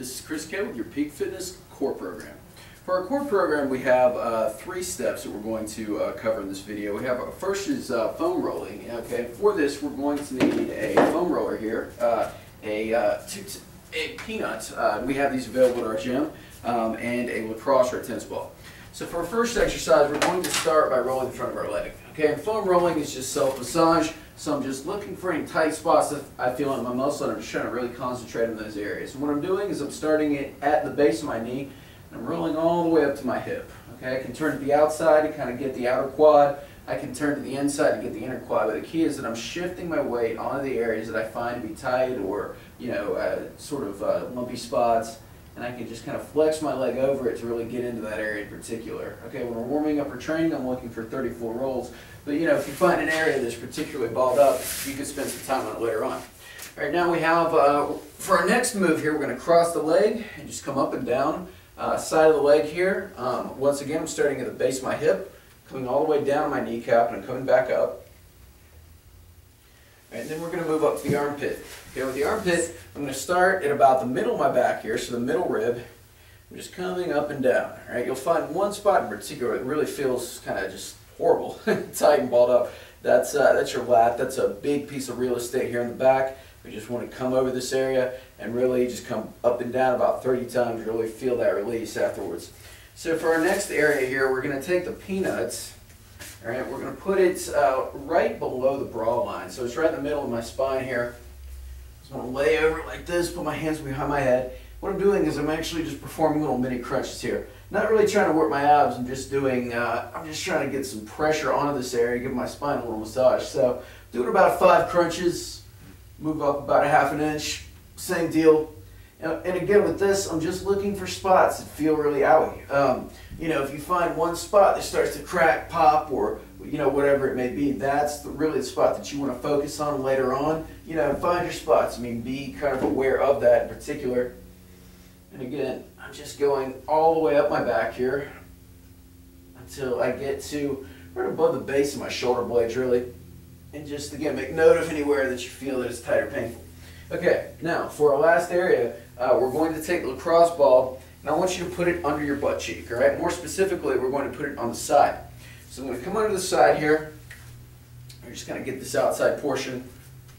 This is Chris K with your Peak Fitness core program. For our core program, we have 3 steps that we're going to cover in this video. We have first is foam rolling. Okay, for this we're going to need a foam roller here, a peanut. We have these available at our gym, and a lacrosse or a tennis ball. So for our first exercise, we're going to start by rolling the front of our leg. Okay, and foam rolling is just self-massage. So I'm just looking for any tight spots that I feel in my muscle, and I'm just trying to really concentrate on those areas. And what I'm doing is I'm starting it at the base of my knee, and I'm rolling all the way up to my hip. Okay, I can turn to the outside to kind of get the outer quad. I can turn to the inside to get the inner quad. But the key is that I'm shifting my weight onto the areas that I find to be tight or, sort of lumpy spots. And I can just kind of flex my leg over it to really get into that area in particular. Okay, when we're warming up or training, I'm looking for 34 rolls. But if you find an area that's particularly balled up, you can spend some time on it later on. All right, now we have, for our next move here, we're going to cross the leg and just come up and down. Side of the leg here. Once again, I'm starting at the base of my hip, coming all the way down to my kneecap, and I'm coming back up. And then we're going to move up to the armpit. Okay, with the armpit, I'm going to start at about the middle of my back here, so the middle rib. I'm just coming up and down. All right, you'll find one spot in particular that really feels kind of just horrible, tight and balled up. That's your lat. That's a big piece of real estate here in the back. We just want to come over this area and really just come up and down about 30 times. Really feel that release afterwards. So for our next area here, we're going to take the peanuts. All right, we're going to put it right below the brow line. So it's right in the middle of my spine here. So I'm going to lay over it like this, put my hands behind my head. What I'm doing is I'm actually just performing little mini crunches here. Not really trying to work my abs, I'm just doing, I'm just trying to get some pressure onto this area, give my spine a little massage. So doing about 5 crunches, move up about 1/2 inch, same deal. And again with this, I'm just looking for spots that feel really owie. If you find one spot that starts to crack, pop, or whatever it may be, that's really the spot that you want to focus on later on. Find your spots. Be kind of aware of that in particular. And again, I'm just going all the way up my back here until I get to right above the base of my shoulder blades, really. And just again, make note of anywhere that you feel that it's tight or painful. Okay, now for our last area, we're going to take the lacrosse ball, and I want you to put it under your butt cheek, all right? More specifically, we're going to put it on the side. So I'm going to come under the side here. I'm just going to get this outside portion,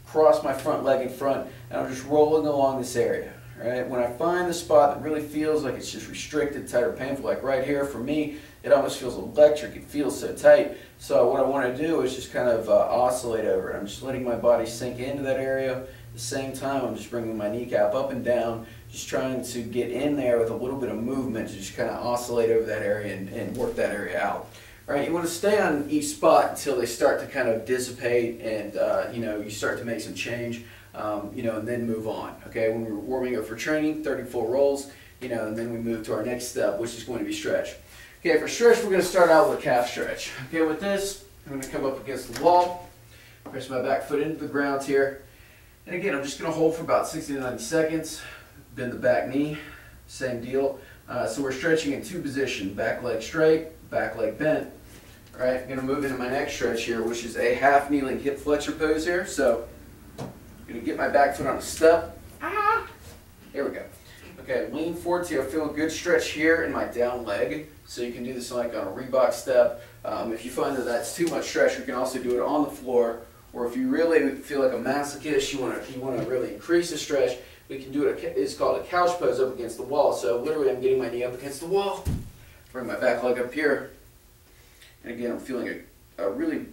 cross my front leg in front, and I'm just rolling along this area, all right? When I find the spot that really feels like it's just restricted, tight, or painful, like right here, for me, it almost feels electric. It feels so tight. So what I want to do is just kind of oscillate over it. I'm just letting my body sink into that area. At the same time, I'm just bringing my kneecap up and down, just trying to get in there with a little bit of movement to just kind of oscillate over that area and work that area out. All right, you want to stay on each spot until they start to kind of dissipate and you start to make some change, and then move on. Okay, when we're warming up for training, 34 rolls, and then we move to our next step, which is going to be stretch. Okay, for stretch, we're going to start out with a calf stretch. Okay, with this, I'm going to come up against the wall, press my back foot into the ground here. And again, I'm just going to hold for about 60 to 90 seconds, bend the back knee, same deal. So we're stretching in 2 positions, back leg straight, back leg bent. All right, I'm going to move into my next stretch here, which is a half kneeling hip flexor pose here. So I'm going to get my back foot on a step. Here we go. Okay, lean forward till I feel a good stretch here in my down leg. So you can do this like on a Reebok step. If you find that that's too much stretch, you can also do it on the floor. Or if you really feel like a masochist, you want to really increase the stretch, we can do it. It's called a couch pose up against the wall. So literally, I'm getting my knee up against the wall, bring my back leg up here, and again, I'm feeling a really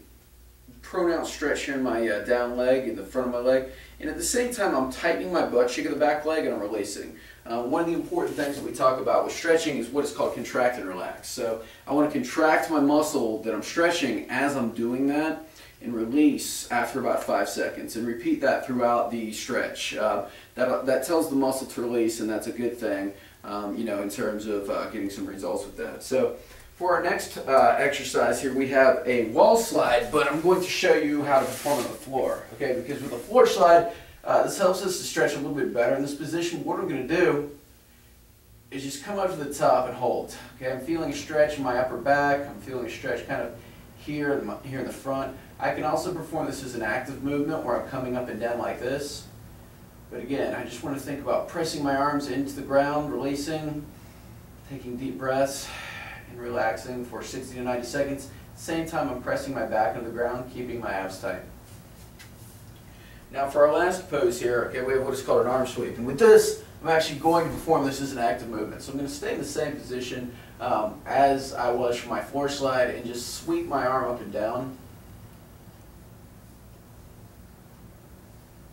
pronounced stretch here in my down leg and the front of my leg. And at the same time, I'm tightening my butt cheek of the back leg and I'm releasing. One of the important things that we talk about with stretching is what is called contract and relax. So I want to contract my muscle that I'm stretching as I'm doing that, and release after about 5 seconds, and repeat that throughout the stretch. That tells the muscle to release, and that's a good thing, in terms of getting some results with that. So for our next exercise here, we have a wall slide, but I'm going to show you how to perform on the floor. Okay, because with a floor slide, this helps us to stretch a little bit better in this position. What I'm going to do is just come up to the top and hold. Okay, I'm feeling a stretch in my upper back. I'm feeling a stretch kind of here in the front. I can also perform this as an active movement where I'm coming up and down like this. But again, I just want to think about pressing my arms into the ground, releasing, taking deep breaths, and relaxing for 60 to 90 seconds. At the same time, I'm pressing my back into the ground, keeping my abs tight. Now for our last pose here, okay, we have what is called an arm sweep. And with this, I'm actually going to perform this as an active movement. So I'm going to stay in the same position as I was for my floor slide and just sweep my arm up and down.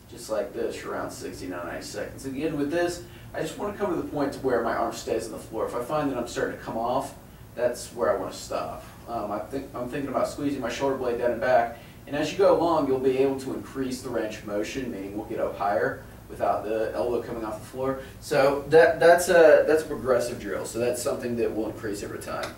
Just like this for around 60 to 90 seconds. Again, with this, I just want to come to the point to where my arm stays on the floor. If I find that I'm starting to come off, that's where I want to stop. I'm thinking about squeezing my shoulder blade down and back. And as you go along, you'll be able to increase the range of motion, meaning we'll get up higher without the elbow coming off the floor. So that's a progressive drill. So that's something that will increase over time.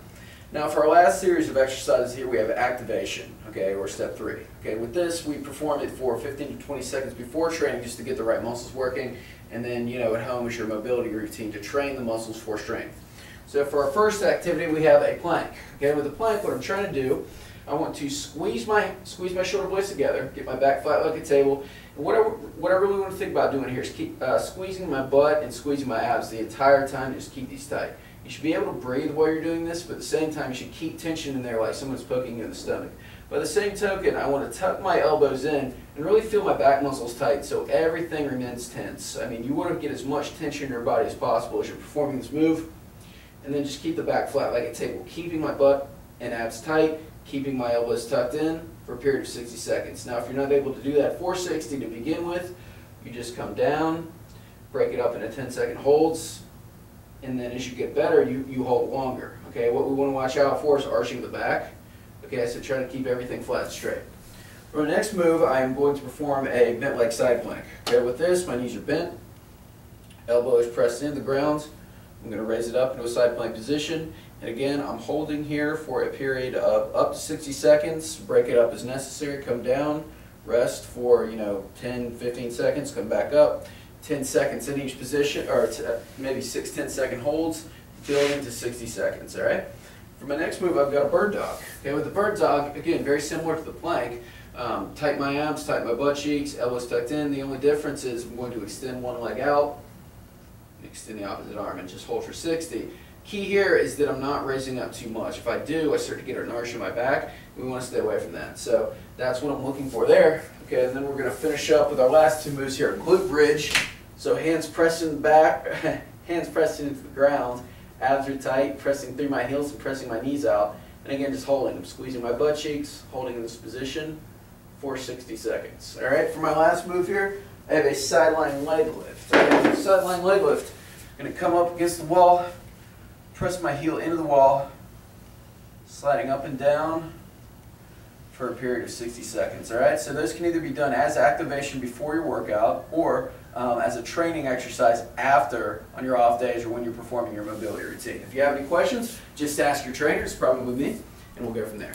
Now for our last series of exercises here, we have activation, okay, or step 3. Okay, with this, we perform it for 15 to 20 seconds before training just to get the right muscles working. And then, at home is your mobility routine to train the muscles for strength. So for our first activity, we have a plank. Okay, with the plank, what I'm trying to do, I want to squeeze my shoulder blades together, get my back flat like a table. And what I really want to think about doing here is keep squeezing my butt and squeezing my abs the entire time. Just keep these tight. You should be able to breathe while you're doing this, but at the same time, you should keep tension in there like someone's poking you in the stomach. By the same token, I want to tuck my elbows in and really feel my back muscles tight so everything remains tense. I mean, you want to get as much tension in your body as possible as you're performing this move. And then just keep the back flat like a table, keeping my butt and abs tight, keeping my elbows tucked in for a period of 60 seconds. Now, if you're not able to do that for 60 to begin with, you just come down, break it up into 10-second holds, and then as you get better, you hold longer. Okay, what we want to watch out for is arching the back. Okay, so try to keep everything flat and straight. For the next move, I am going to perform a bent leg side plank. Okay, with this, my knees are bent, elbow is pressed into the ground. I'm going to raise it up into a side plank position. And again, I'm holding here for a period of up to 60 seconds. Break it up as necessary. Come down, rest for 10, 15 seconds. Come back up. 10 seconds in each position, or maybe 6 10-second holds, building to 60 seconds. All right. For my next move, I've got a bird dog. Okay, with the bird dog, again, very similar to the plank. Tighten my abs, tighten my butt cheeks, elbows tucked in. The only difference is I'm going to extend one leg out, extend the opposite arm, and just hold for 60. Key here is that I'm not raising up too much. If I do, I start to get an arch in my back. We want to stay away from that. So that's what I'm looking for there. Okay, and then we're going to finish up with our last 2 moves here. Glute bridge. So hands pressing back, hands pressing into the ground. Abs are tight, pressing through my heels and pressing my knees out. And again, just holding. I'm squeezing my butt cheeks, holding in this position for 60 seconds. All right, for my last move here, I have a sideline leg lift. Okay, sideline leg lift. I'm going to come up against the wall, press my heel into the wall, sliding up and down for a period of 60 seconds. All right, so those can either be done as activation before your workout or as a training exercise after on your off days or when you're performing your mobility routine. If you have any questions, just ask your trainer. It's probably me, and we'll go from there.